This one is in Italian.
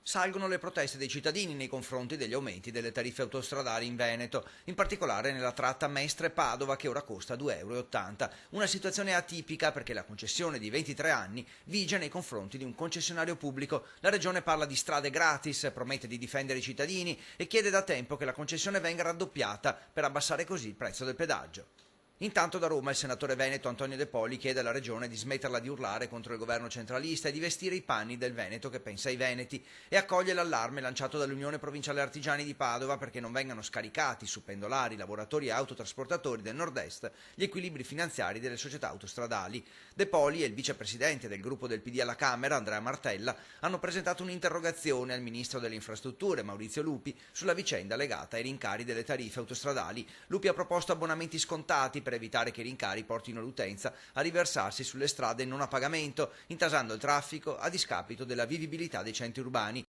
Salgono le proteste dei cittadini nei confronti degli aumenti delle tariffe autostradali in Veneto, in particolare nella tratta Mestre-Padova che ora costa 2,80 €. Una situazione atipica perché la concessione di 23 anni vige nei confronti di un concessionario pubblico. La regione parla di strade gratis, promette di difendere i cittadini e chiede da tempo che la concessione venga raddoppiata per abbassare così il prezzo del pedaggio. Intanto da Roma il senatore veneto Antonio De Poli chiede alla regione di smetterla di urlare contro il governo centralista e di vestire i panni del Veneto che pensa ai veneti e accoglie l'allarme lanciato dall'Unione Provinciale Artigiani di Padova perché non vengano scaricati su pendolari, lavoratori e autotrasportatori del nord-est gli equilibri finanziari delle società autostradali. De Poli e il vicepresidente del gruppo del PD alla Camera, Andrea Martella, hanno presentato un'interrogazione al ministro delle infrastrutture, Maurizio Lupi, sulla vicenda legata ai rincari delle tariffe autostradali. Lupi ha proposto abbonamenti scontati per evitare che i rincari portino l'utenza a riversarsi sulle strade non a pagamento, intasando il traffico a discapito della vivibilità dei centri urbani.